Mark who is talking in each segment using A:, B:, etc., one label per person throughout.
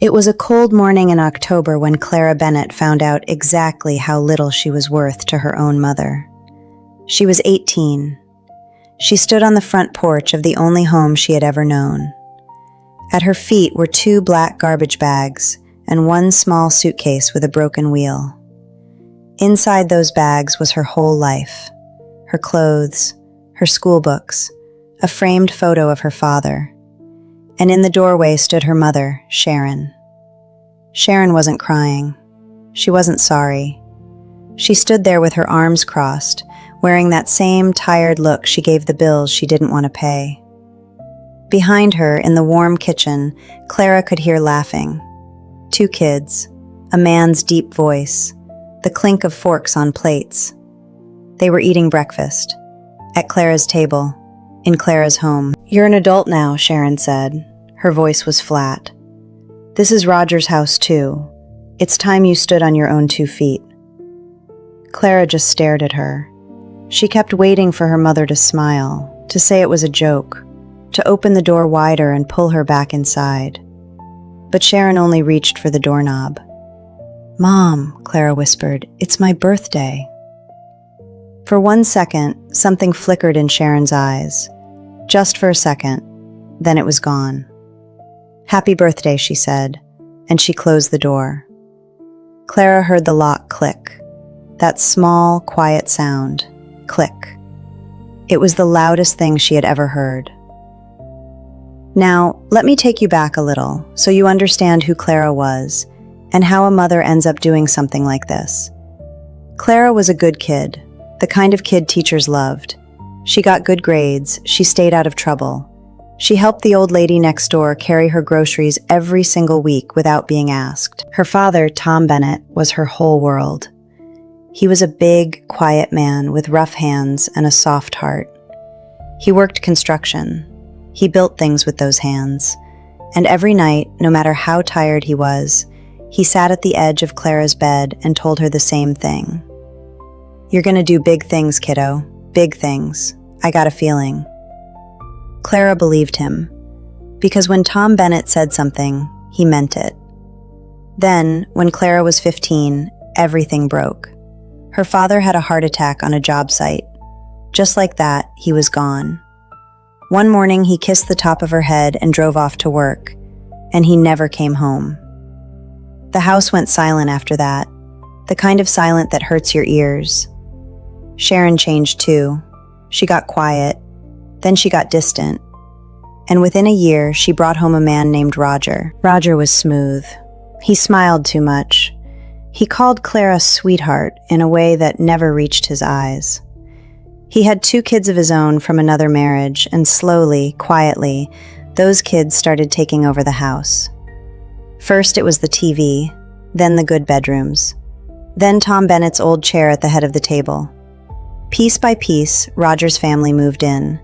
A: It was a cold morning in October when Clara Bennett found out exactly how little she was worth to her own mother. She was 18. She stood on the front porch of the only home she had ever known. At her feet were 2 black garbage bags and 1 small suitcase with a broken wheel. Inside those bags was her whole life, her clothes, her school books, a framed photo of her father. And in the doorway stood her mother, Sharon. Sharon wasn't crying. She wasn't sorry. She stood there with her arms crossed, wearing that same tired look she gave the bills she didn't want to pay. Behind her, in the warm kitchen, Clara could hear laughing. 2 kids, a man's deep voice, the clink of forks on plates. They were eating breakfast, at Clara's table, in Clara's home. "You're an adult now," Sharon said. Her voice was flat. "This is Roger's house too. It's time you stood on your own 2 feet." Clara just stared at her. She kept waiting for her mother to smile, to say it was a joke, to open the door wider and pull her back inside. But Sharon only reached for the doorknob. "Mom," Clara whispered, "it's my birthday." For 1 second, something flickered in Sharon's eyes. Just for a second, then it was gone. "Happy birthday," she said, and she closed the door. Clara heard the lock click, that small, quiet sound, click. It was the loudest thing she had ever heard. Now, let me take you back a little, so you understand who Clara was, and how a mother ends up doing something like this. Clara was a good kid, the kind of kid teachers loved. She got good grades, she stayed out of trouble. She helped the old lady next door carry her groceries every single week without being asked. Her father, Tom Bennett, was her whole world. He was a big, quiet man with rough hands and a soft heart. He worked construction. He built things with those hands. And every night, no matter how tired he was, he sat at the edge of Clara's bed and told her the same thing. "You're gonna do big things, kiddo. Big things. I got a feeling." Clara believed him, because when Tom Bennett said something, he meant it. Then, when Clara was 15, everything broke. Her father had a heart attack on a job site. Just like that, he was gone. One morning, he kissed the top of her head and drove off to work, and he never came home. The house went silent after that, the kind of silent that hurts your ears. Sharon changed too. She got quiet, then she got distant. And within a year, she brought home a man named Roger. Roger was smooth. He smiled too much. He called Clara sweetheart in a way that never reached his eyes. He had 2 kids of his own from another marriage, and slowly, quietly, those kids started taking over the house. First it was the TV, then the good bedrooms, then Tom Bennett's old chair at the head of the table. Piece by piece, Roger's family moved in,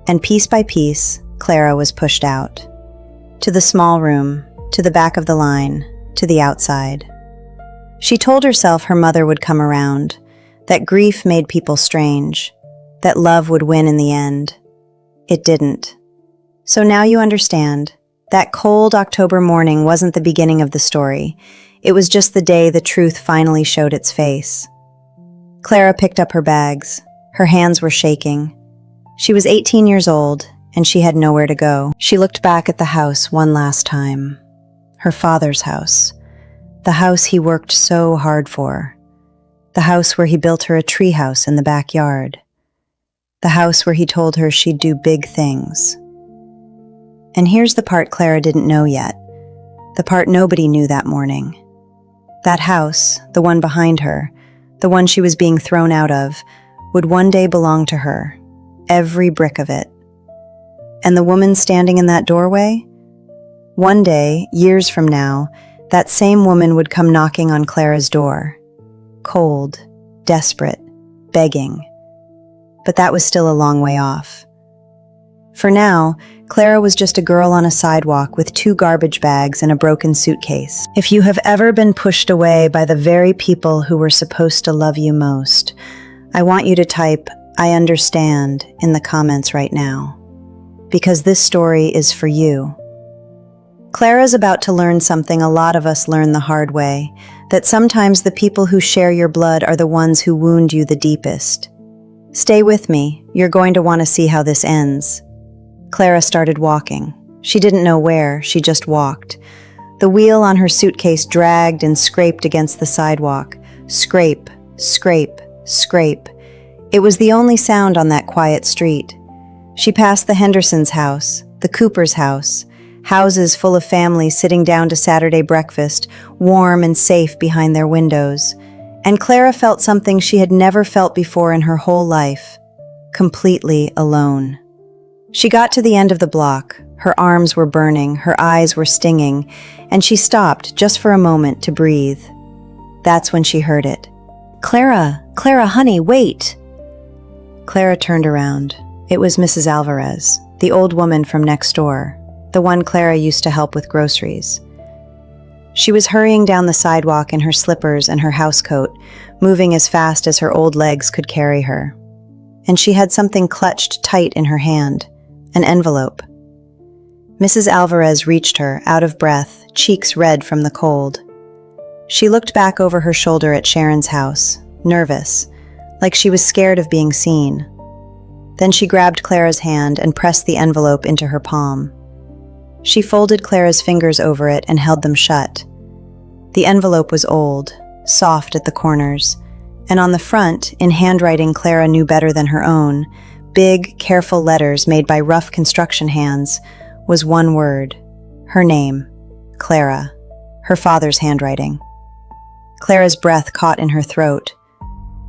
A: and piece by piece, Clara was pushed out. To the small room, to the back of the line, to the outside. She told herself her mother would come around, that grief made people strange, that love would win in the end. It didn't. So now you understand. That cold October morning wasn't the beginning of the story. It was just the day the truth finally showed its face. Clara picked up her bags. Her hands were shaking. She was 18 years old, and she had nowhere to go. She looked back at the house one last time. Her father's house. The house he worked so hard for. The house where he built her a treehouse in the backyard. The house where he told her she'd do big things. And here's the part Clara didn't know yet. The part nobody knew that morning. That house, the one behind her, the one she was being thrown out of, would one day belong to her. Every brick of it. And the woman standing in that doorway? One day, years from now, that same woman would come knocking on Clara's door. Cold, desperate, begging. But that was still a long way off. For now, Clara was just a girl on a sidewalk with 2 garbage bags and a broken suitcase. If you have ever been pushed away by the very people who were supposed to love you most, I want you to type, "I understand," in the comments right now. Because this story is for you. Clara's about to learn something a lot of us learn the hard way, that sometimes the people who share your blood are the ones who wound you the deepest. Stay with me, you're going to want to see how this ends. Clara started walking. She didn't know where, she just walked. The wheel on her suitcase dragged and scraped against the sidewalk. Scrape, scrape, scrape. It was the only sound on that quiet street. She passed the Hendersons' house, the Coopers' house, houses full of families sitting down to Saturday breakfast, warm and safe behind their windows. And Clara felt something she had never felt before in her whole life, completely alone. She got to the end of the block. Her arms were burning, her eyes were stinging, and she stopped just for a moment to breathe. That's when she heard it. "Clara, Clara, honey, wait!" Clara turned around. It was Mrs. Alvarez, the old woman from next door, the one Clara used to help with groceries. She was hurrying down the sidewalk in her slippers and her housecoat, moving as fast as her old legs could carry her. And she had something clutched tight in her hand, an envelope. Mrs. Alvarez reached her, out of breath, cheeks red from the cold. She looked back over her shoulder at Sharon's house, nervous, like she was scared of being seen. Then she grabbed Clara's hand and pressed the envelope into her palm. She folded Clara's fingers over it and held them shut. The envelope was old, soft at the corners, and on the front, in handwriting Clara knew better than her own, big, careful letters made by rough construction hands, was one word, her name, Clara, her father's handwriting. Clara's breath caught in her throat.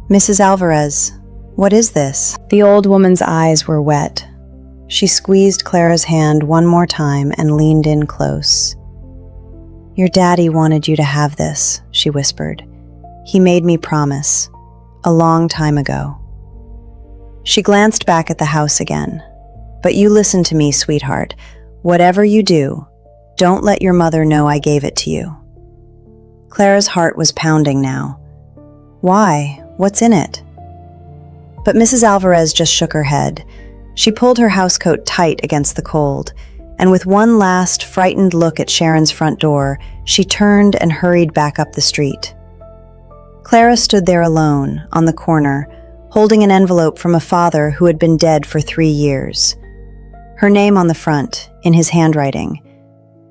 A: "Mrs. Alvarez, what is this?" The old woman's eyes were wet. She squeezed Clara's hand one more time and leaned in close. "Your daddy wanted you to have this," she whispered. "He made me promise, a long time ago." She glanced back at the house again. "But you listen to me, sweetheart. Whatever you do, don't let your mother know I gave it to you." Clara's heart was pounding now. "Why? What's in it?" But Mrs. Alvarez just shook her head. She pulled her housecoat tight against the cold, and with one last frightened look at Sharon's front door, she turned and hurried back up the street. Clara stood there alone, on the corner, holding an envelope from a father who had been dead for 3 years. Her name on the front, in his handwriting,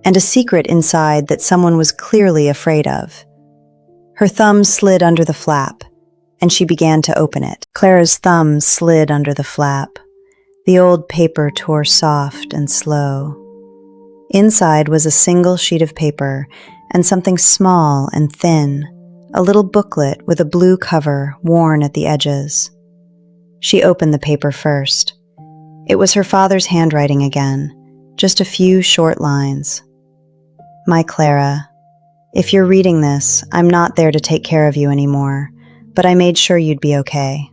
A: and a secret inside that someone was clearly afraid of. Her thumb slid under the flap, and she began to open it. Clara's thumb slid under the flap. The old paper tore soft and slow. Inside was a single sheet of paper and something small and thin, a little booklet with a blue cover worn at the edges. She opened the paper first. It was her father's handwriting again, just a few short lines. "My Clara, if you're reading this, I'm not there to take care of you anymore, but I made sure you'd be okay.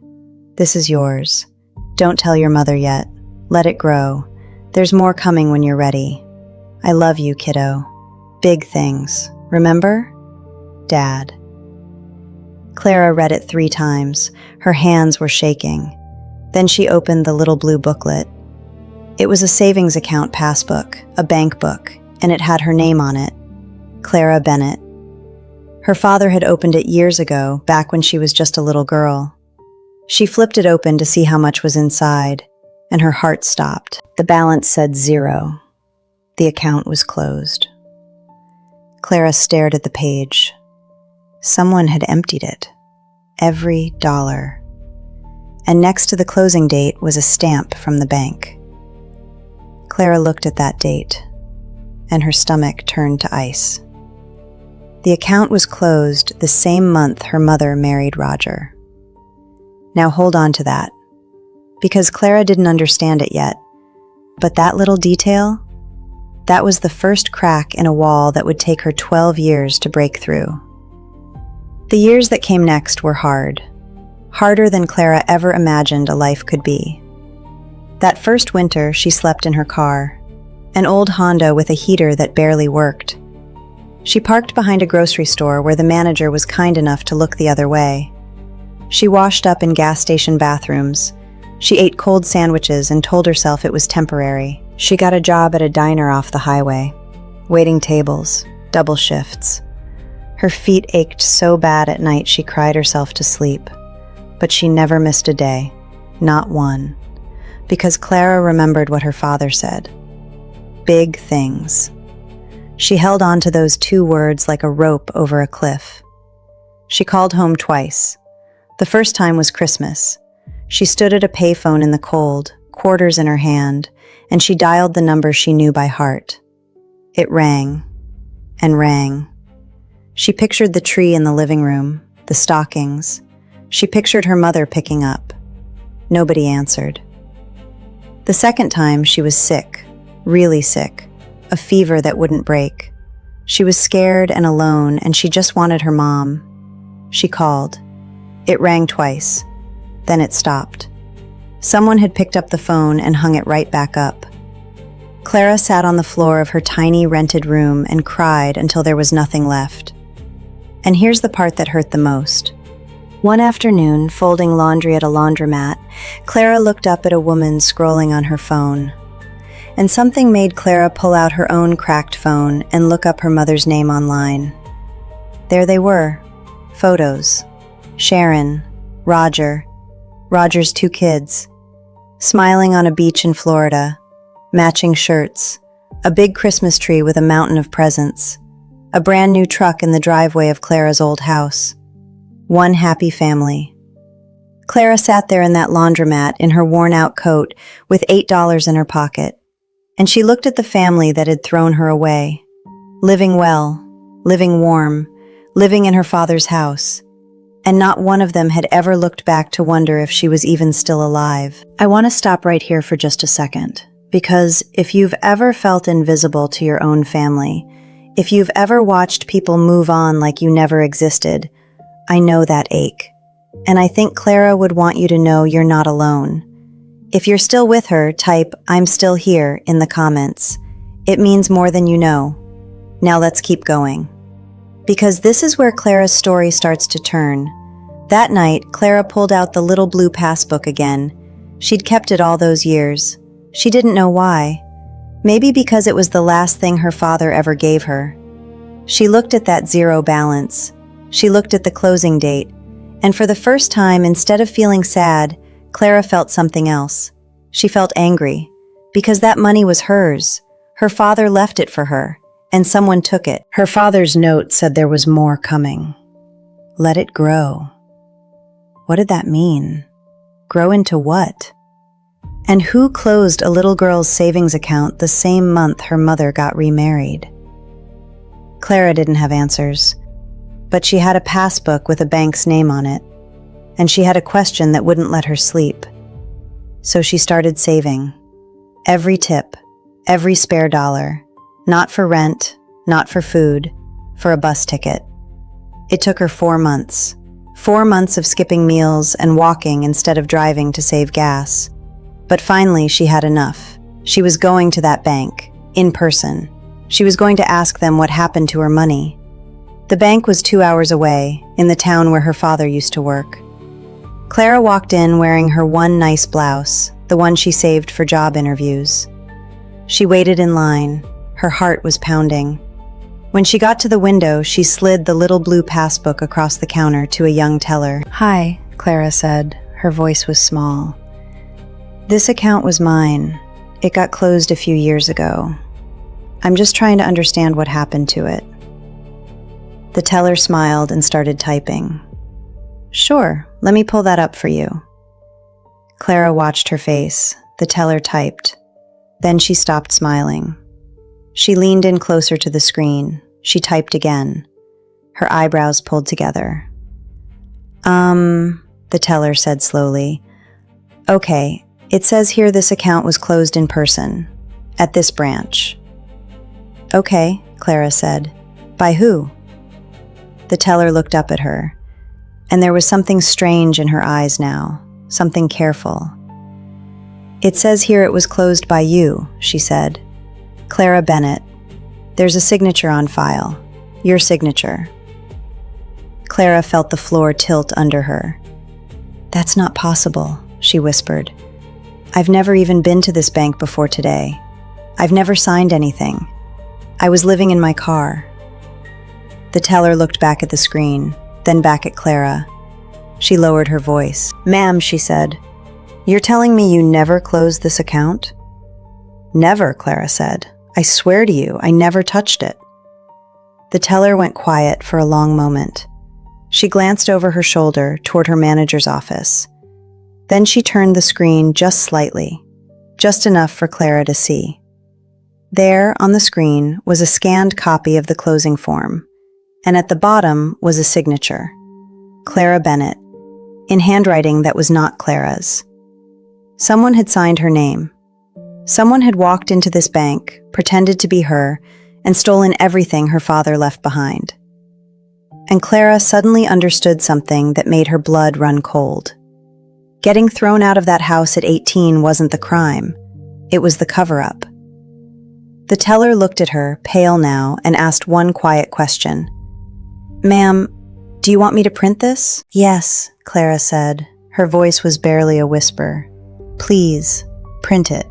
A: This is yours. Don't tell your mother yet. Let it grow. There's more coming when you're ready. I love you, kiddo. Big things. Remember? Dad." Clara read it 3 times. Her hands were shaking. Then she opened the little blue booklet. It was a savings account passbook, a bank book, and it had her name on it, Clara Bennett. Her father had opened it years ago, back when she was just a little girl. She flipped it open to see how much was inside, and her heart stopped. The balance said 0. The account was closed. Clara stared at the page. Someone had emptied it. Every dollar. And next to the closing date was a stamp from the bank. Clara looked at that date, and her stomach turned to ice. The account was closed the same month her mother married Roger. Now hold on to that, because Clara didn't understand it yet, but that little detail, that was the first crack in a wall that would take her 12 years to break through. The years that came next were hard. Harder than Clara ever imagined a life could be. That first winter, she slept in her car, an old Honda with a heater that barely worked. She parked behind a grocery store where the manager was kind enough to look the other way. She washed up in gas station bathrooms. She ate cold sandwiches and told herself it was temporary. She got a job at a diner off the highway. waiting tables, double shifts. Her feet ached so bad at night she cried herself to sleep. But she never missed a day, not one, because Clara remembered what her father said. Big things. She held on to those 2 words like a rope over a cliff. She called home twice. The first time was Christmas. She stood at a payphone in the cold, quarters in her hand, and she dialed the number she knew by heart. It rang and rang. She pictured the tree in the living room, the stockings. She pictured her mother picking up. Nobody answered. The second time she was sick, really sick, a fever that wouldn't break. She was scared and alone, and she just wanted her mom. She called. It rang twice. Then it stopped. Someone had picked up the phone and hung it right back up. Clara sat on the floor of her tiny rented room and cried until there was nothing left. And here's the part that hurt the most. One afternoon, folding laundry at a laundromat, Clara looked up at a woman scrolling on her phone. And something made Clara pull out her own cracked phone and look up her mother's name online. There they were, photos. Sharon, Roger, Roger's 2 kids, smiling on a beach in Florida, matching shirts, a big Christmas tree with a mountain of presents, a brand new truck in the driveway of Clara's old house. One happy family. Clara sat there in that laundromat in her worn-out coat with $8 in her pocket, and she looked at the family that had thrown her away, living well, living warm, living in her father's house, and not one of them had ever looked back to wonder if she was even still alive. I want to stop right here for just a second, because if you've ever felt invisible to your own family, if you've ever watched people move on like you never existed, I know that ache. And I think Clara would want you to know you're not alone. If you're still with her, type "I'm still here" in the comments. It means more than you know. Now let's keep going. Because this is where Clara's story starts to turn. That night, Clara pulled out the little blue passbook again. She'd kept it all those years. She didn't know why. Maybe because it was the last thing her father ever gave her. She looked at that 0 balance. She looked at the closing date. And for the first time, instead of feeling sad, Clara felt something else. She felt angry. Because that money was hers. Her father left it for her. And someone took it. Her father's note said there was more coming. Let it grow. What did that mean? Grow into what? And who closed a little girl's savings account the same month her mother got remarried? Clara didn't have answers, but she had a passbook with a bank's name on it, and she had a question that wouldn't let her sleep. So she started saving. Every tip, every spare dollar, not for rent, not for food, for a bus ticket. It took her 4 months. 4 months of skipping meals and walking instead of driving to save gas. But finally, she had enough. She was going to that bank, in person. She was going to ask them what happened to her money. The bank was 2 hours away, in the town where her father used to work. Clara walked in wearing her one nice blouse, the one she saved for job interviews. She waited in line. Her heart was pounding. When she got to the window, she slid the little blue passbook across the counter to a young teller. "Hi," Clara said. Her voice was small. "This account was mine. It got closed a few years ago. I'm just trying to understand what happened to it." The teller smiled and started typing. "Sure, let me pull that up for you." Clara watched her face. The teller typed. Then she stopped smiling. She leaned in closer to the screen. She typed again. Her eyebrows pulled together. The teller said slowly. "Okay, it says here this account was closed in person, at this branch." "Okay," Clara said. "By who?" The teller looked up at her, and there was something strange in her eyes now, something careful. "It says here it was closed by you," she said. "Clara Bennett. There's a signature on file. Your signature." Clara felt the floor tilt under her. "That's not possible," she whispered. "I've never even been to this bank before today. I've never signed anything." I was living in my car. The teller looked back at the screen, then back at Clara. She lowered her voice. "Ma'am," she said, "you're telling me you never closed this account?" "Never," Clara said. "I swear to you, I never touched it." The teller went quiet for a long moment. She glanced over her shoulder toward her manager's office. Then she turned the screen just slightly, just enough for Clara to see. There, on the screen, was a scanned copy of the closing form, and at the bottom was a signature. Clara Bennett, in handwriting that was not Clara's. Someone had signed her name. Someone had walked into this bank, pretended to be her, and stolen everything her father left behind. And Clara suddenly understood something that made her blood run cold. Getting thrown out of that house at 18 wasn't the crime. It was the cover-up. The teller looked at her, pale now, and asked one quiet question. "Ma'am, do you want me to print this?" "Yes," Clara said. Her voice was barely a whisper. "Please, print it."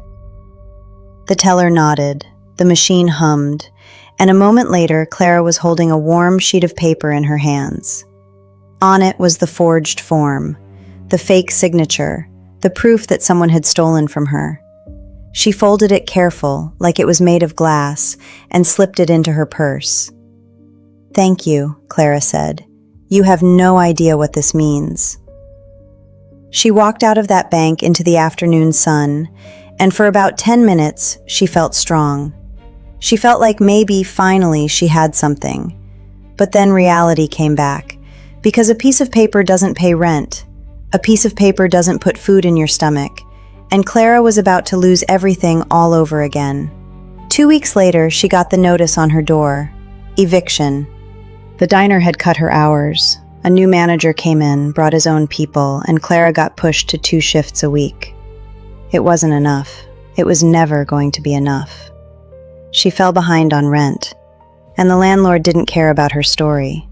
A: The teller nodded. The machine hummed. And a moment later, Clara was holding a warm sheet of paper in her hands. On it was the forged form, the fake signature, the proof that someone had stolen from her. She folded it careful, like it was made of glass, and slipped it into her purse. "Thank you," Clara said. "You have no idea what this means." She walked out of that bank into the afternoon sun, and for about 10 minutes, she felt strong. She felt like maybe, finally, she had something. But then reality came back, because a piece of paper doesn't pay rent. A piece of paper doesn't put food in your stomach, and Clara was about to lose everything all over again. 2 weeks later, she got the notice on her door. Eviction. The diner had cut her hours. A new manager came in, brought his own people, and Clara got pushed to 2 shifts a week. It wasn't enough. It was never going to be enough. She fell behind on rent, and the landlord didn't care about her story.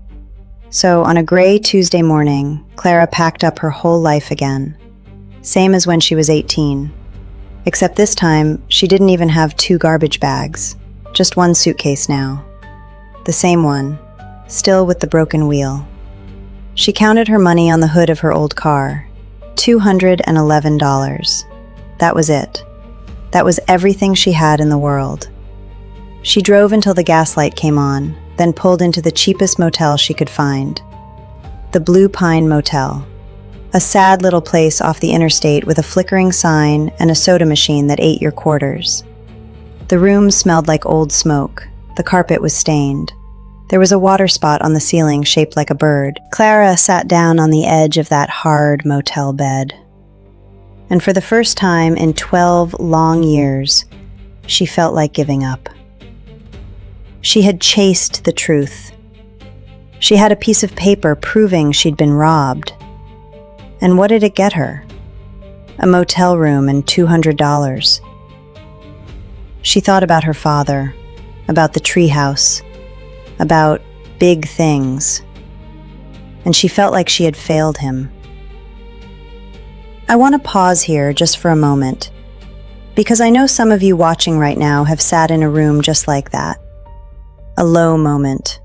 A: So on a gray Tuesday morning, Clara packed up her whole life again. Same as when she was 18. Except this time, she didn't even have 2 garbage bags, just 1 suitcase now. The same one, still with the broken wheel. She counted her money on the hood of her old car. $211. That was it. That was everything she had in the world. She drove until the gaslight came on, then pulled into the cheapest motel she could find. The Blue Pine Motel. A sad little place off the interstate with a flickering sign and a soda machine that ate your quarters. The room smelled like old smoke. The carpet was stained. There was a water spot on the ceiling shaped like a bird. Clara sat down on the edge of that hard motel bed. And for the first time in 12 long years, she felt like giving up. She had chased the truth. She had a piece of paper proving she'd been robbed. And what did it get her? A motel room and $200. She thought about her father, about the treehouse, about big things. And she felt like she had failed him. I want to pause here just for a moment, because I know some of you watching right now have sat in a room just like that. A low moment.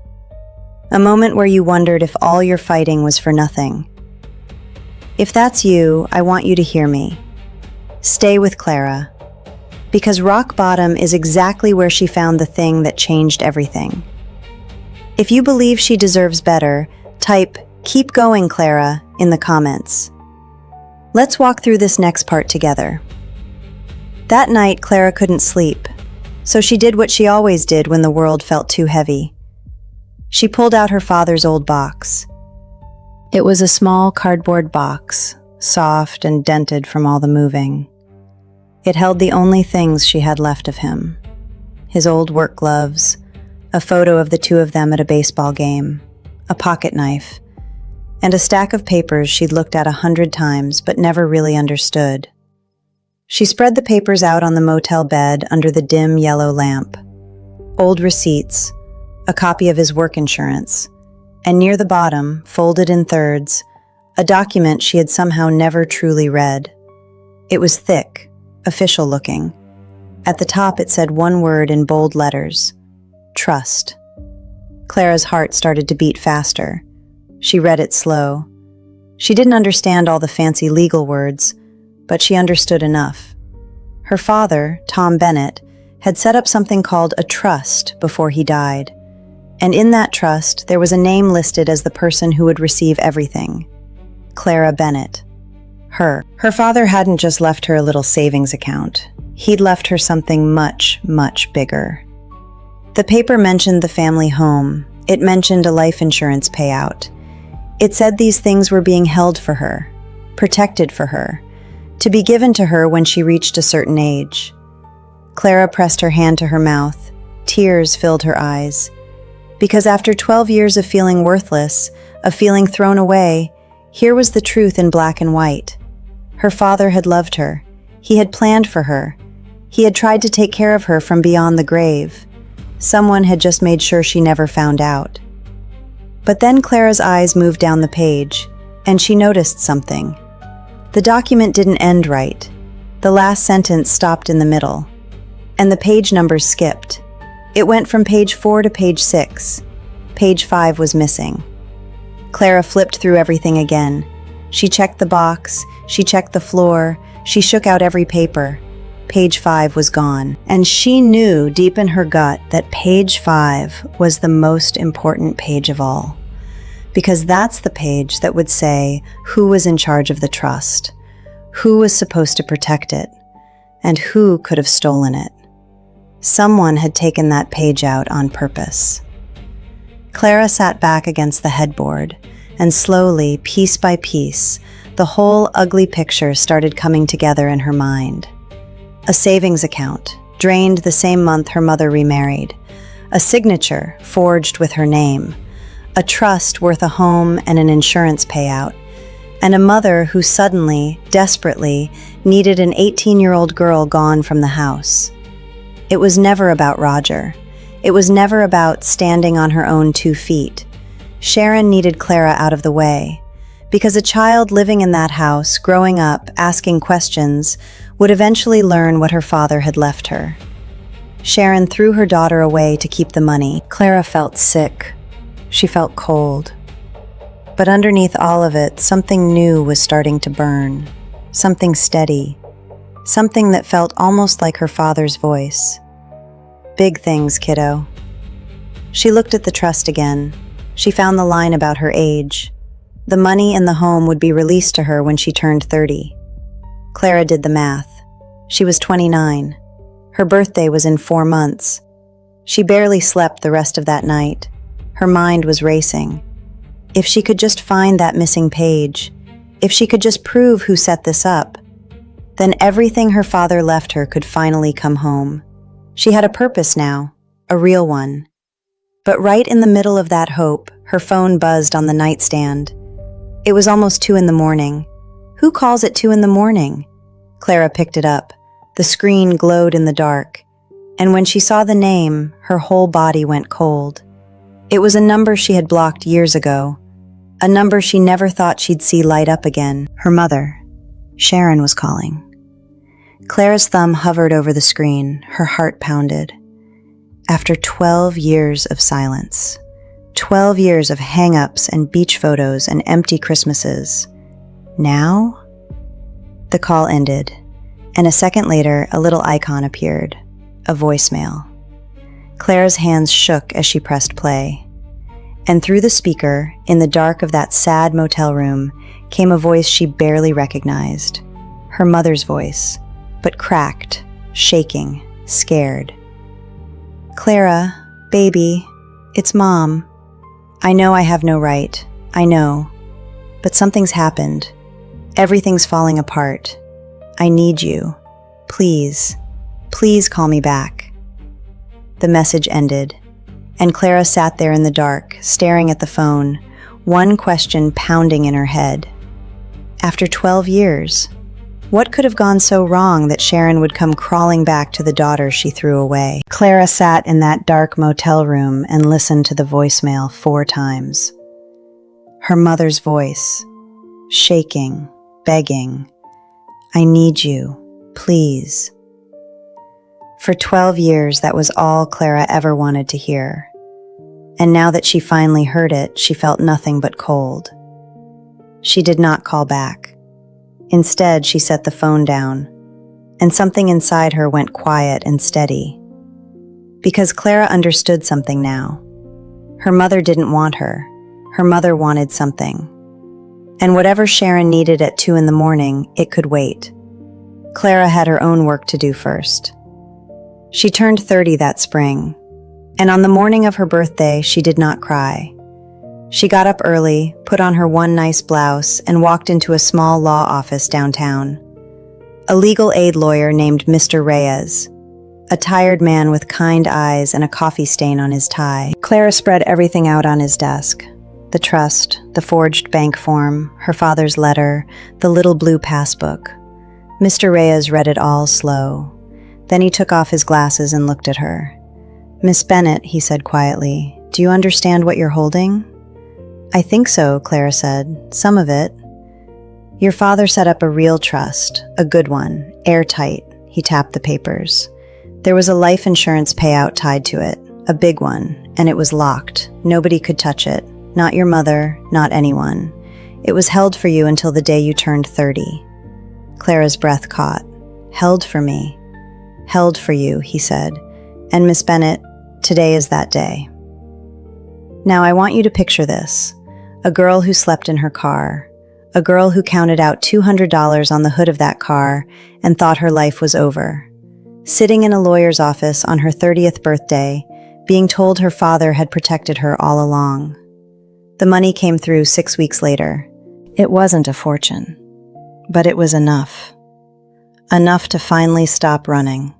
A: A moment where you wondered if all your fighting was for nothing. If that's you, I want you to hear me. Stay with Clara, because rock bottom is exactly where she found the thing that changed everything. If you believe she deserves better, type "Keep going, Clara" in the comments. Let's walk through this next part together. That night, Clara couldn't sleep, so she did what she always did when the world felt too heavy. She pulled out her father's old box. It was a small cardboard box, soft and dented from all the moving. It held the only things she had left of him. His old work gloves, a photo of the 2 of them at a baseball game, a pocket knife, and a stack of papers she'd looked at 100 times but never really understood. She spread the papers out on the motel bed under the dim yellow lamp. Old receipts, a copy of his work insurance, and near the bottom, folded in thirds, a document she had somehow never truly read. It was thick, official looking. At the top it said one word in bold letters: Trust. Clara's heart started to beat faster. She read it slow. She didn't understand all the fancy legal words, but she understood enough. Her father, Tom Bennett, had set up something called a trust before he died. And in that trust, there was a name listed as the person who would receive everything. Clara Bennett. Her. Her father hadn't just left her a little savings account. He'd left her something much, much bigger. The paper mentioned the family home. It mentioned a life insurance payout. It said these things were being held for her, protected for her, to be given to her when she reached a certain age. Clara pressed her hand to her mouth. Tears filled her eyes. Because after 12 years of feeling worthless, of feeling thrown away, here was the truth in black and white. Her father had loved her. He had planned for her. He had tried to take care of her from beyond the grave. Someone had just made sure she never found out. But then Clara's eyes moved down the page, and she noticed something. The document didn't end right. The last sentence stopped in the middle, and the page numbers skipped. It went from page 4 to page 6. Page 5 was missing. Clara flipped through everything again. She checked the box, she checked the floor, she shook out every paper. Page 5 was gone, and she knew deep in her gut that page 5 was the most important page of all, because that's the page that would say who was in charge of the trust, who was supposed to protect it, and who could have stolen it. Someone had taken that page out on purpose. Clara sat back against the headboard, and slowly, piece by piece, the whole ugly picture started coming together in her mind. A savings account, drained the same month her mother remarried. A signature, forged with her name. A trust worth a home and an insurance payout. And a mother who suddenly, desperately, needed an 18-year-old girl gone from the house. It was never about Roger. It was never about standing on her own 2 feet. Sharon needed Clara out of the way, because a child living in that house, growing up, asking questions, would eventually learn what her father had left her. Sharon threw her daughter away to keep the money. Clara felt sick. She felt cold. But underneath all of it, something new was starting to burn. Something steady. Something that felt almost like her father's voice. Big things, kiddo. She looked at the trust again. She found the line about her age. The money and the home would be released to her when she turned 30. Clara did the math. She was 29. Her birthday was in 4 months. She barely slept the rest of that night. Her mind was racing. If she could just find that missing page, if she could just prove who set this up, then everything her father left her could finally come home. She had a purpose now, a real one. But right in the middle of that hope, her phone buzzed on the nightstand. It was almost 2 in the morning. Who calls at 2 in the morning? Clara picked it up. The screen glowed in the dark, and when she saw the name, her whole body went cold. It was a number she had blocked years ago, a number she never thought she'd see light up again. Her mother, Sharon, was calling. Clara's thumb hovered over the screen, her heart pounded. After 12 years of silence, 12 years of hang-ups and beach photos and empty Christmases, now? The call ended, and a second later, a little icon appeared, a voicemail. Clara's hands shook as she pressed play, and through the speaker, in the dark of that sad motel room, came a voice she barely recognized. Her mother's voice, but cracked, shaking, scared. Clara, baby, it's Mom. I know I have no right, I know, but something's happened. Everything's falling apart. I need you. Please, please call me back. The message ended, and Clara sat there in the dark, staring at the phone, one question pounding in her head. After 12 years, what could have gone so wrong that Sharon would come crawling back to the daughter she threw away? Clara sat in that dark motel room and listened to the voicemail 4 times. Her mother's voice, shaking, begging, I need you, please. For 12 years, that was all Clara ever wanted to hear. And now that she finally heard it, she felt nothing but cold. She did not call back. Instead, she set the phone down, and something inside her went quiet and steady. Because Clara understood something now. Her mother didn't want her. Her mother wanted something. And whatever Sharon needed at 2 a.m, it could wait. Clara had her own work to do first. She turned 30 that spring, and on the morning of her birthday, she did not cry. She got up early, put on her one nice blouse, and walked into a small law office downtown. A legal aid lawyer named Mr. Reyes, a tired man with kind eyes and a coffee stain on his tie. Clara spread everything out on his desk. The trust, the forged bank form, her father's letter, the little blue passbook. Mr. Reyes read it all slow. Then he took off his glasses and looked at her. "Miss Bennett," he said quietly, "do you understand what you're holding?" "I think so," Clara said. "Some of it." "Your father set up a real trust, a good one, airtight." He tapped the papers. "There was a life insurance payout tied to it, a big one, and it was locked. Nobody could touch it. Not your mother, not anyone. It was held for you until the day you turned 30. Clara's breath caught. "Held for me." "Held for you," he said. "And Miss Bennett, today is that day." Now I want you to picture this. A girl who slept in her car. A girl who counted out $200 on the hood of that car and thought her life was over. Sitting in a lawyer's office on her 30th birthday, being told her father had protected her all along. The money came through 6 weeks later. It wasn't a fortune, but it was enough. Enough to finally stop running.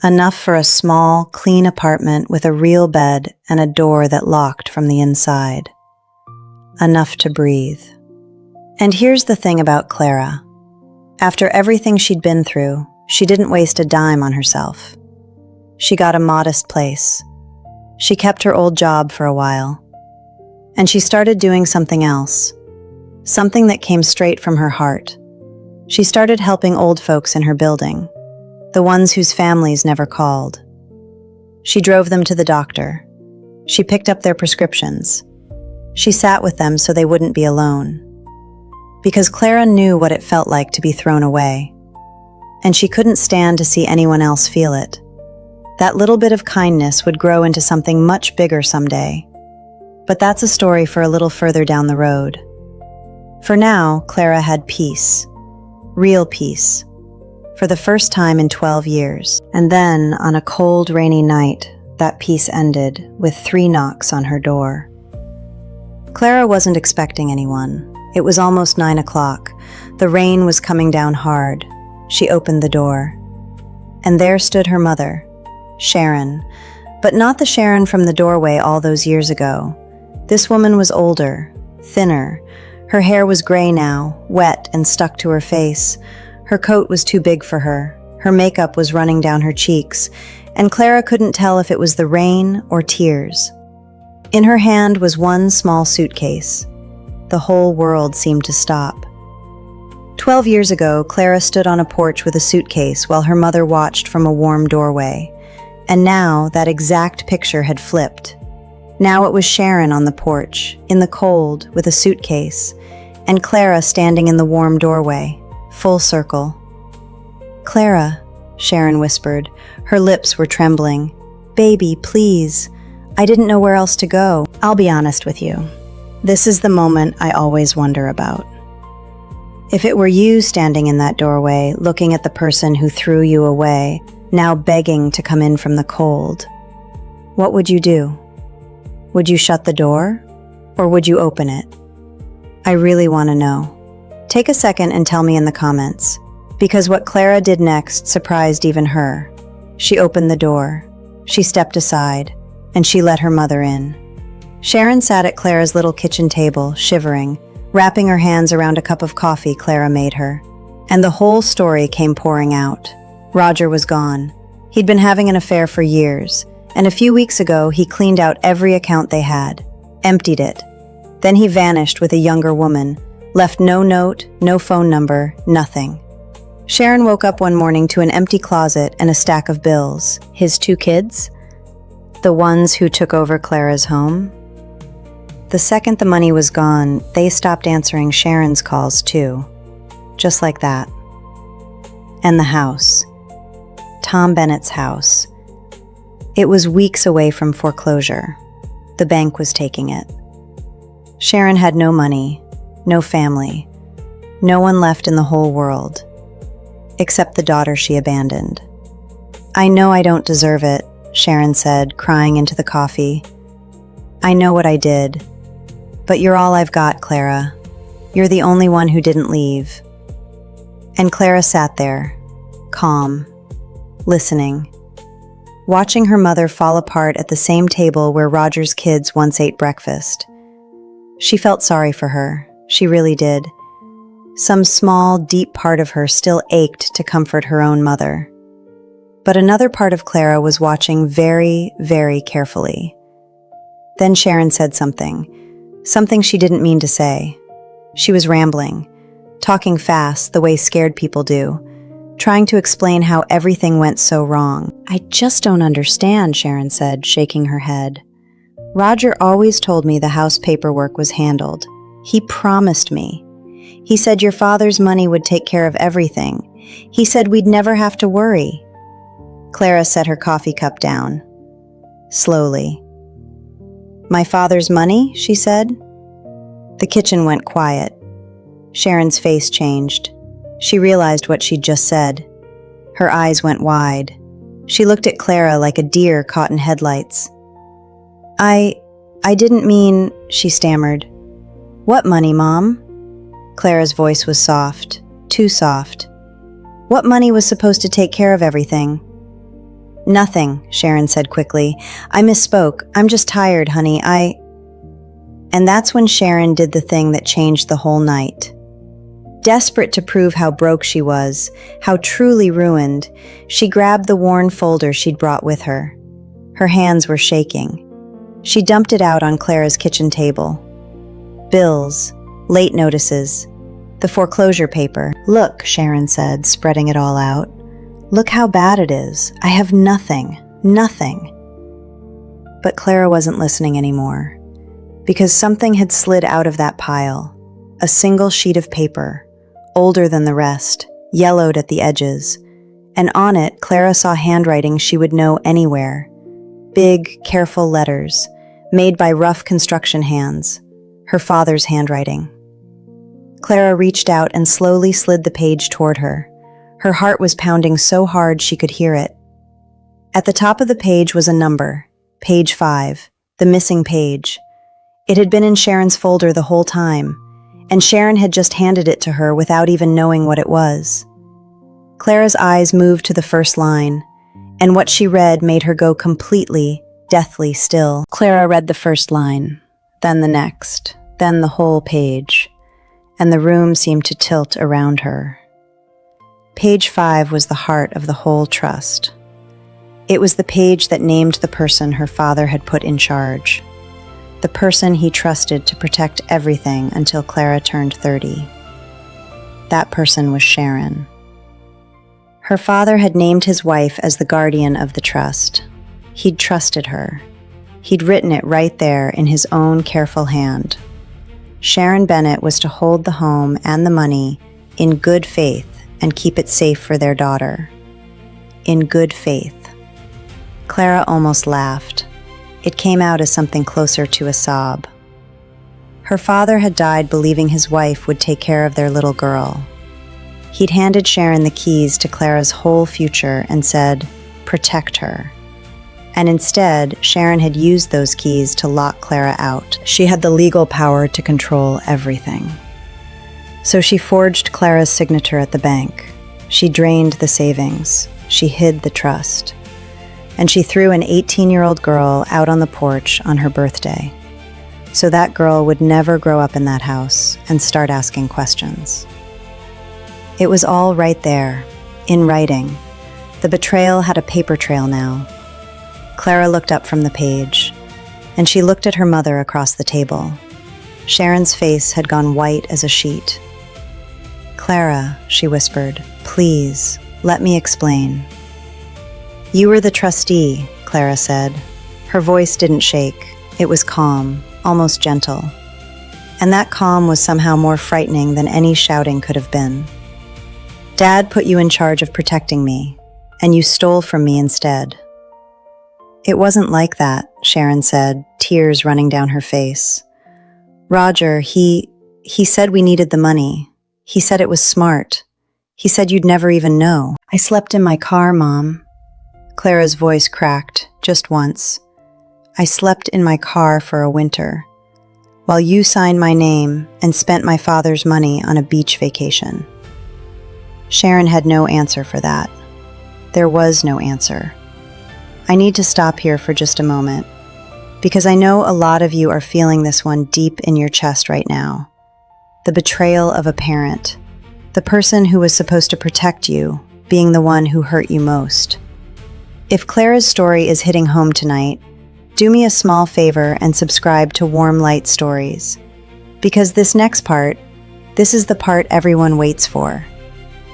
A: Enough for a small, clean apartment with a real bed and a door that locked from the inside. Enough to breathe. And here's the thing about Clara. After everything she'd been through, she didn't waste a dime on herself. She got a modest place. She kept her old job for a while. And she started doing something else. Something that came straight from her heart. She started helping old folks in her building. The ones whose families never called. She drove them to the doctor. She picked up their prescriptions. She sat with them so they wouldn't be alone. Because Clara knew what it felt like to be thrown away. And she couldn't stand to see anyone else feel it. That little bit of kindness would grow into something much bigger someday. But that's a story for a little further down the road. For now, Clara had peace. Real peace. For the first time in 12 years. And then, on a cold, rainy night, that peace ended with 3 knocks on her door. Clara wasn't expecting anyone. It was almost 9 o'clock. The rain was coming down hard. She opened the door. And there stood her mother, Sharon. But not the Sharon from the doorway all those years ago. This woman was older, thinner. Her hair was gray now, wet and stuck to her face. Her coat was too big for her. Her makeup was running down her cheeks, and Clara couldn't tell if it was the rain or tears. In her hand was one small suitcase. The whole world seemed to stop. 12 years ago, Clara stood on a porch with a suitcase while her mother watched from a warm doorway. And now that exact picture had flipped. Now it was Sharon on the porch, in the cold, with a suitcase, and Clara standing in the warm doorway, full circle. "Clara," Sharon whispered. Her lips were trembling. "Baby, please. I didn't know where else to go. I'll be honest with you. This is the moment I always wonder about. If it were you standing in that doorway, looking at the person who threw you away, now begging to come in from the cold, what would you do? Would you shut the door, or would you open it? I really want to know. Take a second and tell me in the comments, because what Clara did next surprised even her. She opened the door, she stepped aside, and she let her mother in. Sharon sat at Clara's little kitchen table, shivering, wrapping her hands around a cup of coffee Clara made her. And the whole story came pouring out. Roger was gone. He'd been having an affair for years, and a few weeks ago he cleaned out every account they had, emptied it. Then he vanished with a younger woman, left no note, no phone number, nothing. Sharon woke up one morning to an empty closet and a stack of bills. His 2 kids? The ones who took over Clara's home? The second the money was gone, they stopped answering Sharon's calls too. Just like that. And the house. Tom Bennett's house. It was weeks away from foreclosure. The bank was taking it. Sharon had no money, no family, no one left in the whole world, except the daughter she abandoned. "I know I don't deserve it," Sharon said, crying into the coffee. "I know what I did, but you're all I've got, Clara. You're the only one who didn't leave." And Clara sat there, calm, listening, watching her mother fall apart at the same table where Roger's kids once ate breakfast. She felt sorry for her, she really did. Some small, deep part of her still ached to comfort her own mother. But another part of Clara was watching very, very carefully. Then Sharon said something she didn't mean to say. She was rambling, talking fast the way scared people do, trying to explain how everything went so wrong. "I just don't understand," Sharon said, shaking her head. "Roger always told me the house paperwork was handled. He promised me. He said your father's money would take care of everything. He said we'd never have to worry." Clara set her coffee cup down, slowly. "My father's money?" she said. The kitchen went quiet. Sharon's face changed. She realized what she'd just said. Her eyes went wide. She looked at Clara like a deer caught in headlights. I didn't mean," she stammered. "What money, Mom?" Clara's voice was soft, too soft. "What money was supposed to take care of everything?" "Nothing," Sharon said quickly. "I misspoke. I'm just tired, honey. And that's when Sharon did the thing that changed the whole night. Desperate to prove how broke she was, how truly ruined, she grabbed the worn folder she'd brought with her. Her hands were shaking. She dumped it out on Clara's kitchen table. Bills, late notices, the foreclosure paper. "Look," Sharon said, spreading it all out. "Look how bad it is. I have nothing. But Clara wasn't listening anymore, because something had slid out of that pile. A single sheet of paper, older than the rest, yellowed at the edges, and on it Clara saw handwriting she would know anywhere. Big, careful letters, made by rough construction hands, her father's handwriting. Clara reached out and slowly slid the page toward her. Her heart was pounding so hard she could hear it. At the top of the page was a number, page 5, the missing page. It had been in Sharon's folder the whole time, and Sharon had just handed it to her without even knowing what it was. Clara's eyes moved to the first line, and what she read made her go completely, deathly still. Clara read the first line, then the next, then the whole page, and the room seemed to tilt around her. Page 5 was the heart of the whole trust. It was the page that named the person her father had put in charge, the person he trusted to protect everything until Clara turned 30. That person was Sharon. Her father had named his wife as the guardian of the trust. He'd trusted her. He'd written it right there in his own careful hand. Sharon Bennett was to hold the home and the money in good faith and keep it safe for their daughter. In good faith. Clara almost laughed. It came out as something closer to a sob. Her father had died believing his wife would take care of their little girl. He'd handed Sharon the keys to Clara's whole future and said, "Protect her." And instead, Sharon had used those keys to lock Clara out. She had the legal power to control everything. So she forged Clara's signature at the bank. She drained the savings. She hid the trust. And she threw an 18-year-old girl out on the porch on her birthday. So that girl would never grow up in that house and start asking questions. It was all right there, in writing. The betrayal had a paper trail now. Clara looked up from the page, and she looked at her mother across the table. Sharon's face had gone white as a sheet. Clara, she whispered, please, let me explain. You were the trustee, Clara said. Her voice didn't shake. It was calm, almost gentle. And that calm was somehow more frightening than any shouting could have been. Dad put you in charge of protecting me, and you stole from me instead. It wasn't like that, Sharon said, tears running down her face. Roger, he said we needed the money. He said it was smart. He said you'd never even know. I slept in my car, Mom. Clara's voice cracked, just once. I slept in my car for a winter, while you signed my name and spent my father's money on a beach vacation. Sharon had no answer for that. There was no answer. I need to stop here for just a moment, because I know a lot of you are feeling this one deep in your chest right now. The betrayal of a parent, the person who was supposed to protect you, being the one who hurt you most. If Clara's story is hitting home tonight, do me a small favor and subscribe to Warm Light Stories, because this next part, this is the part everyone waits for.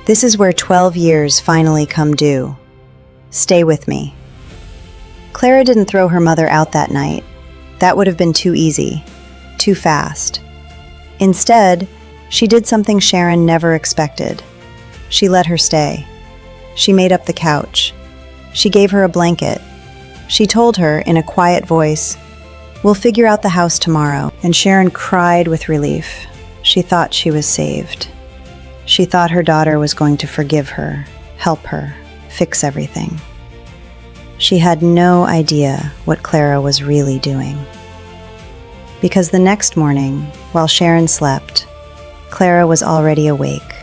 A: This is where 12 years finally come due. Stay with me. Clara didn't throw her mother out that night. That would have been too easy, too fast. Instead, she did something Sharon never expected. She let her stay. She made up the couch. She gave her a blanket. She told her in a quiet voice, "We'll figure out the house tomorrow." And Sharon cried with relief. She thought she was saved. She thought her daughter was going to forgive her, help her, fix everything. She had no idea what Clara was really doing. Because the next morning, while Sharon slept, Clara was already awake,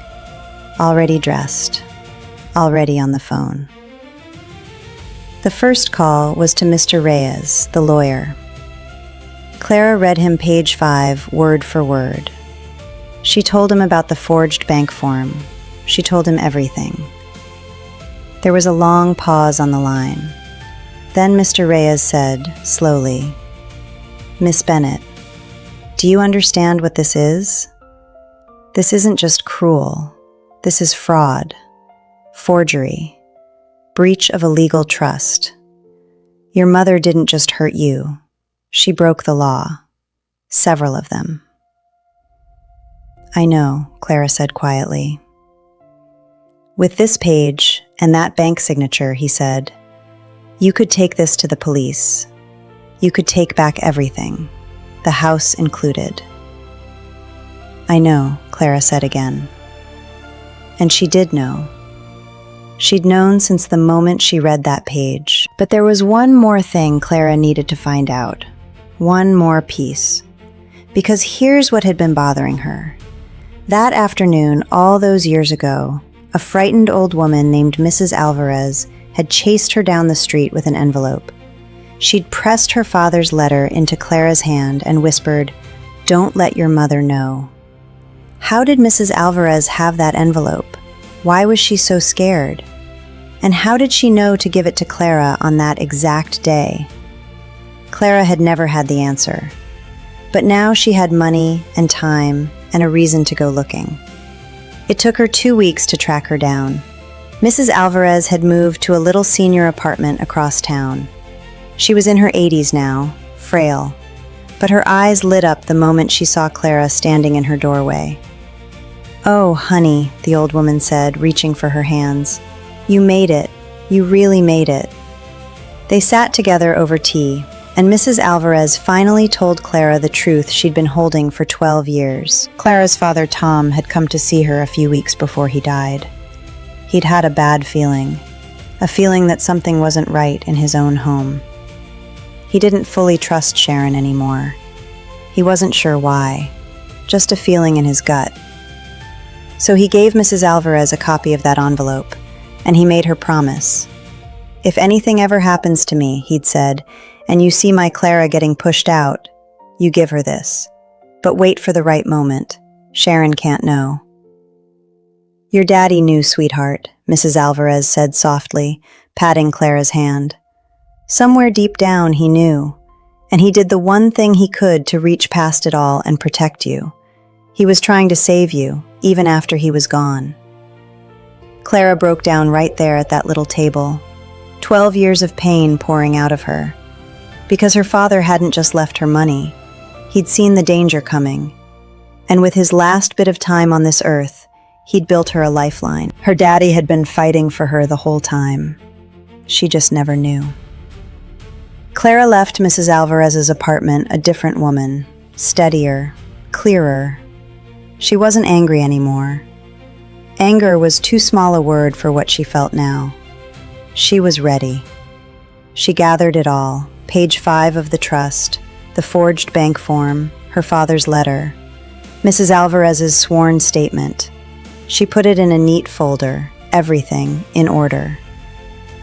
A: already dressed, already on the phone. The first call was to Mr. Reyes, the lawyer. Clara read him page 5, word for word. She told him about the forged bank form. She told him everything. There was a long pause on the line. Then Mr. Reyes said, slowly, "Miss Bennett, do you understand what this is? This isn't just cruel. This is fraud, forgery, breach of a legal trust. Your mother didn't just hurt you. She broke the law. Several of them." "I know," Clara said quietly. "With this page and that bank signature," he said, "you could take this to the police. You could take back everything, the house included." "I know," Clara said again. And she did know. She'd known since the moment she read that page. But there was one more thing Clara needed to find out. One more piece. Because here's what had been bothering her. That afternoon, all those years ago, a frightened old woman named Mrs. Alvarez had chased her down the street with an envelope. She'd pressed her father's letter into Clara's hand and whispered, "Don't let your mother know." How did Mrs. Alvarez have that envelope? Why was she so scared? And how did she know to give it to Clara on that exact day? Clara had never had the answer. But now she had money and time and a reason to go looking. It took her 2 weeks to track her down. Mrs. Alvarez had moved to a little senior apartment across town. She was in her 80s now, frail, but her eyes lit up the moment she saw Clara standing in her doorway. "Oh, honey," the old woman said, reaching for her hands. "You made it. You really made it." They sat together over tea, and Mrs. Alvarez finally told Clara the truth she'd been holding for 12 years. Clara's father, Tom, had come to see her a few weeks before he died. He'd had a bad feeling, a feeling that something wasn't right in his own home. He didn't fully trust Sharon anymore. He wasn't sure why, just a feeling in his gut. So he gave Mrs. Alvarez a copy of that envelope, and he made her promise. "If anything ever happens to me," he'd said, "and you see my Clara getting pushed out, you give her this. But wait for the right moment. Sharon can't know." "Your daddy knew, sweetheart," Mrs. Alvarez said softly, patting Clara's hand. "Somewhere deep down he knew, and he did the one thing he could to reach past it all and protect you. He was trying to save you, even after he was gone. Clara broke down right there at that little table, 12 years of pain pouring out of her. Because her father hadn't just left her money, he'd seen the danger coming. And with his last bit of time on this earth, he'd built her a lifeline. Her daddy had been fighting for her the whole time. She just never knew. Clara left Mrs. Alvarez's apartment a different woman, steadier, clearer. She wasn't angry anymore. Anger was too small a word for what she felt now. She was ready. She gathered it all, page 5 of the trust, the forged bank form, her father's letter, Mrs. Alvarez's sworn statement. She put it in a neat folder, everything in order.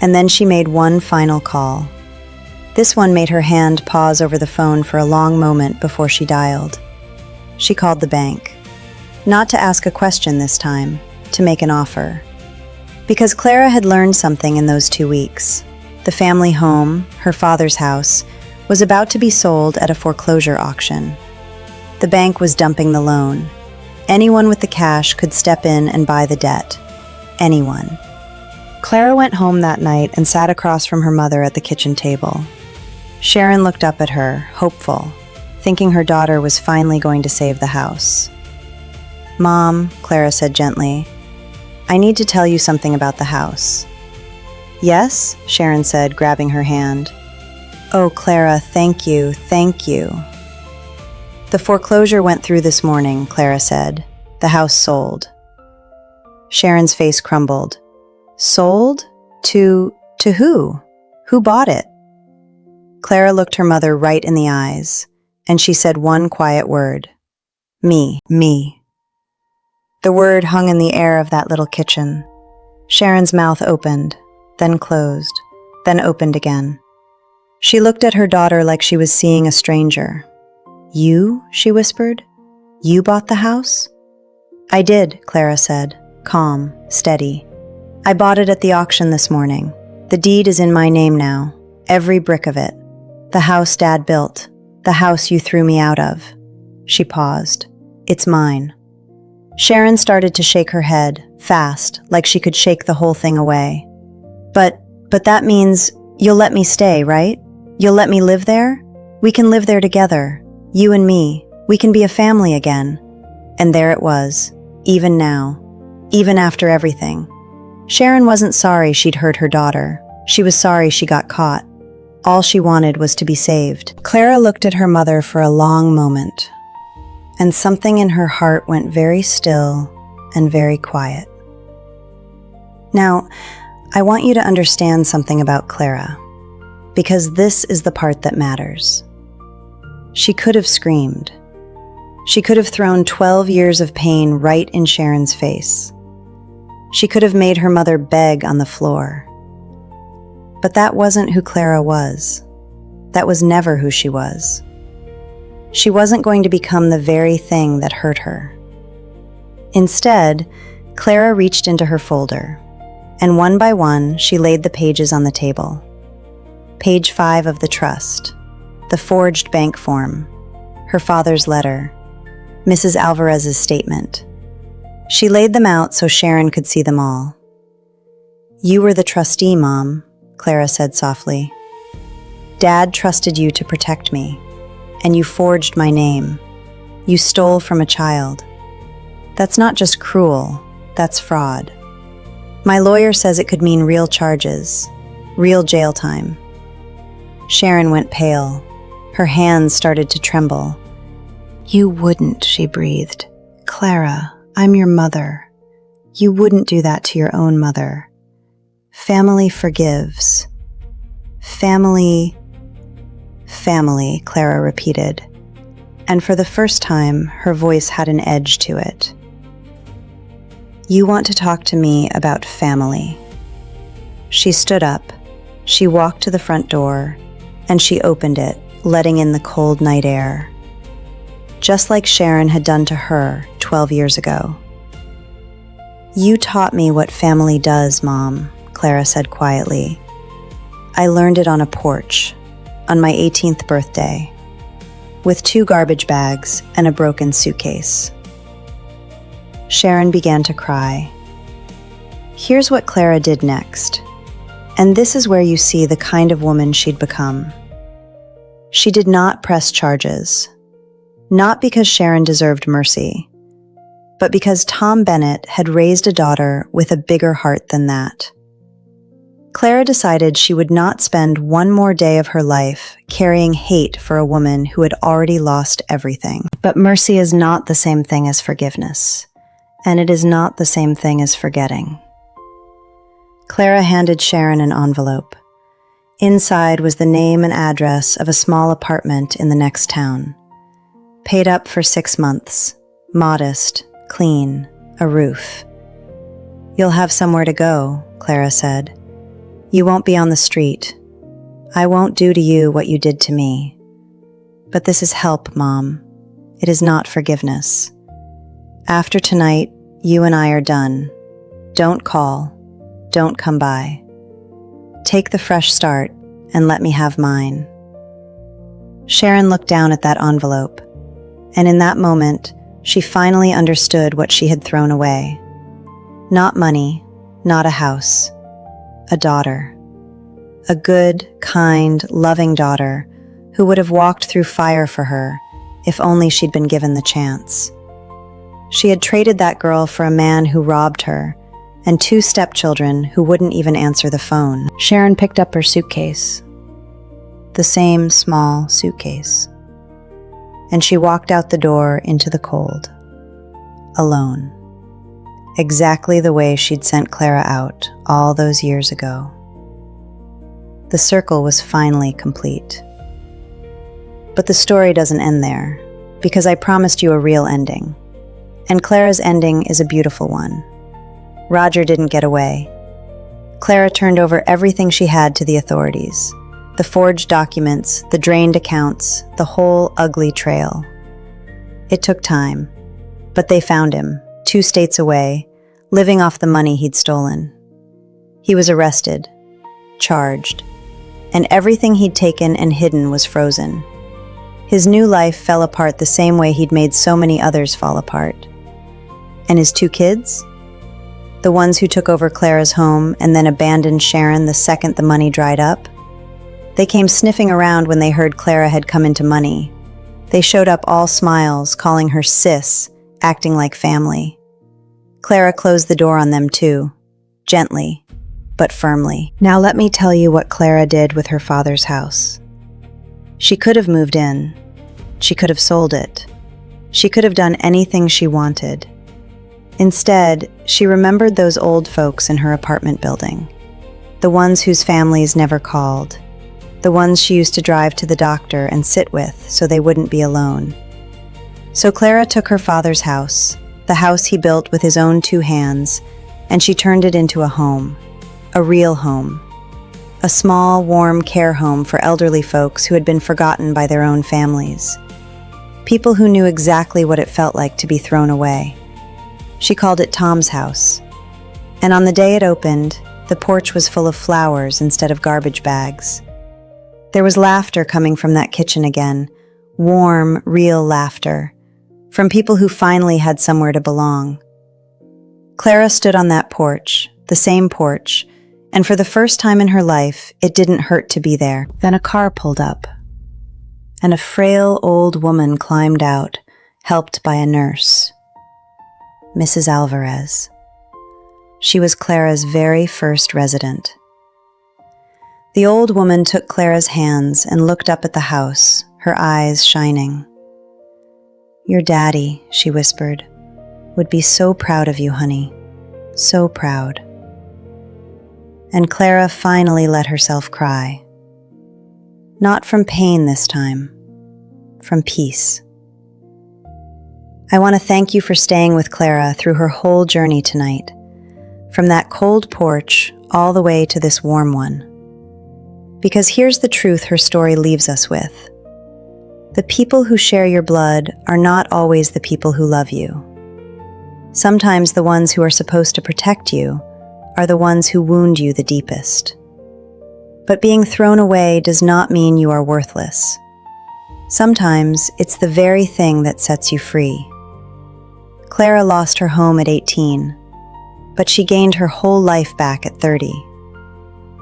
A: And then she made one final call. This one made her hand pause over the phone for a long moment before she dialed. She called the bank. Not to ask a question this time, to make an offer. Because Clara had learned something in those 2 weeks. The family home, her father's house, was about to be sold at a foreclosure auction. The bank was dumping the loan. Anyone with the cash could step in and buy the debt. Anyone. Clara went home that night and sat across from her mother at the kitchen table. Sharon looked up at her, hopeful, thinking her daughter was finally going to save the house. "Mom," Clara said gently, "I need to tell you something about the house." "Yes?" Sharon said, grabbing her hand. "Oh, Clara, thank you, thank you." "The foreclosure went through this morning," Clara said. "The house sold." Sharon's face crumbled. "Sold? To who? Who bought it?" Clara looked her mother right in the eyes, and she said one quiet word. Me. The word hung in the air of that little kitchen. Sharon's mouth opened, then closed, then opened again. She looked at her daughter like she was seeing a stranger. "You?" she whispered. "You bought the house?" "I did," Clara said, calm, steady. "I bought it at the auction this morning. The deed is in my name now, every brick of it. The house Dad built, the house you threw me out of." She paused. "It's mine." Sharon started to shake her head, fast, like she could shake the whole thing away. But that means you'll let me stay, right? You'll let me live there? We can live there together, you and me. We can be a family again." And there it was, even now, even after everything. Sharon wasn't sorry she'd hurt her daughter. She was sorry she got caught. All she wanted was to be saved. Clara looked at her mother for a long moment, and something in her heart went very still and very quiet. Now, I want you to understand something about Clara, because this is the part that matters. She could have screamed. She could have thrown 12 years of pain right in Sharon's face. She could have made her mother beg on the floor. But that wasn't who Clara was. That was never who she was. She wasn't going to become the very thing that hurt her. Instead, Clara reached into her folder, and one by one, she laid the pages on the table. Page 5 of the trust, the forged bank form, her father's letter, Mrs. Alvarez's statement. She laid them out so Sharon could see them all. "You were the trustee, Mom," Clara said softly. "Dad trusted you to protect me, and you forged my name. You stole from a child. That's not just cruel, that's fraud. My lawyer says it could mean real charges, real jail time." Sharon went pale. Her hands started to tremble. "You wouldn't," she breathed. "Clara, I'm your mother. You wouldn't do that to your own mother. Family forgives." Family, Clara repeated. And for the first time, her voice had an edge to it. "You want to talk to me about family." She stood up. She walked to the front door, and she opened it, letting in the cold night air. Just like Sharon had done to her 12 years ago. "You taught me what family does, Mom," Clara said quietly. "I learned it on a porch, on my 18th birthday, with 2 garbage bags and a broken suitcase." Sharon began to cry. Here's what Clara did next. And this is where you see the kind of woman she'd become. She did not press charges. Not because Sharon deserved mercy, but because Tom Bennett had raised a daughter with a bigger heart than that. Clara decided she would not spend one more day of her life carrying hate for a woman who had already lost everything. But mercy is not the same thing as forgiveness, and it is not the same thing as forgetting. Clara handed Sharon an envelope. Inside was the name and address of a small apartment in the next town. Paid up for 6 months. Modest, clean, a roof. You'll have somewhere to go, Clara said. You won't be on the street. I won't do to you what you did to me. But this is help, Mom. It is not forgiveness. After tonight, you and I are done. Don't call. Don't come by. Take the fresh start and let me have mine. Sharon looked down at that envelope, and in that moment, she finally understood what she had thrown away. Not money, not a house. A daughter. A good, kind, loving daughter who would have walked through fire for her if only she'd been given the chance. She had traded that girl for a man who robbed her and 2 stepchildren who wouldn't even answer the phone. Sharon picked up her suitcase. The same small suitcase. And she walked out the door into the cold. Alone. Exactly the way she'd sent Clara out all those years ago. The circle was finally complete. But the story doesn't end there, because I promised you a real ending. And Clara's ending is a beautiful one. Roger didn't get away. Clara turned over everything she had to the authorities. The forged documents, the drained accounts, the whole ugly trail. It took time, but they found him, 2 states away, living off the money he'd stolen. He was arrested, charged, and everything he'd taken and hidden was frozen. His new life fell apart the same way he'd made so many others fall apart. And his 2 kids? The ones who took over Clara's home and then abandoned Sharon the second the money dried up? They came sniffing around when they heard Clara had come into money. They showed up all smiles, calling her sis, acting like family. Clara closed the door on them too, gently, but firmly. Now let me tell you what Clara did with her father's house. She could have moved in. She could have sold it. She could have done anything she wanted. Instead, she remembered those old folks in her apartment building. The ones whose families never called. The ones she used to drive to the doctor and sit with so they wouldn't be alone. So Clara took her father's house, the house he built with his own 2 hands, and she turned it into a home. A real home. A small, warm care home for elderly folks who had been forgotten by their own families. People who knew exactly what it felt like to be thrown away. She called it Tom's house. And on the day it opened, the porch was full of flowers instead of garbage bags. There was laughter coming from that kitchen again, warm, real laughter, from people who finally had somewhere to belong. Clara stood on that porch, the same porch, and for the first time in her life, it didn't hurt to be there. Then a car pulled up, and a frail old woman climbed out, helped by a nurse. Mrs. Alvarez. She was Clara's very first resident. The old woman took Clara's hands and looked up at the house, her eyes shining. Your daddy, she whispered, would be so proud of you, honey. So proud. And Clara finally let herself cry. Not from pain this time, from peace. I want to thank you for staying with Clara through her whole journey tonight, from that cold porch all the way to this warm one. Because here's the truth her story leaves us with. The people who share your blood are not always the people who love you. Sometimes the ones who are supposed to protect you are the ones who wound you the deepest. But being thrown away does not mean you are worthless. Sometimes it's the very thing that sets you free. Clara lost her home at 18, but she gained her whole life back at 30.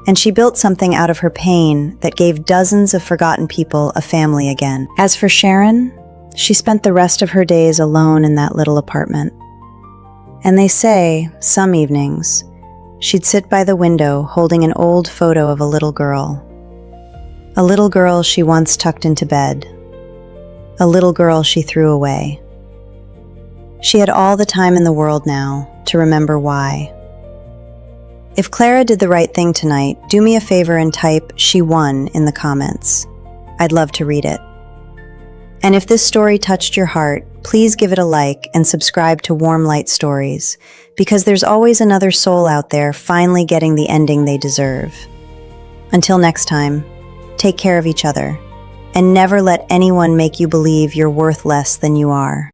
A: And she built something out of her pain that gave dozens of forgotten people a family again. As for Sharon, she spent the rest of her days alone in that little apartment. And they say, some evenings, she'd sit by the window holding an old photo of a little girl. A little girl she once tucked into bed. A little girl she threw away. She had all the time in the world now to remember why. If Clara did the right thing tonight, do me a favor and type "she won" in the comments. I'd love to read it. And if this story touched your heart, please give it a like and subscribe to Warm Light Stories, because there's always another soul out there finally getting the ending they deserve. Until next time, take care of each other, and never let anyone make you believe you're worth less than you are.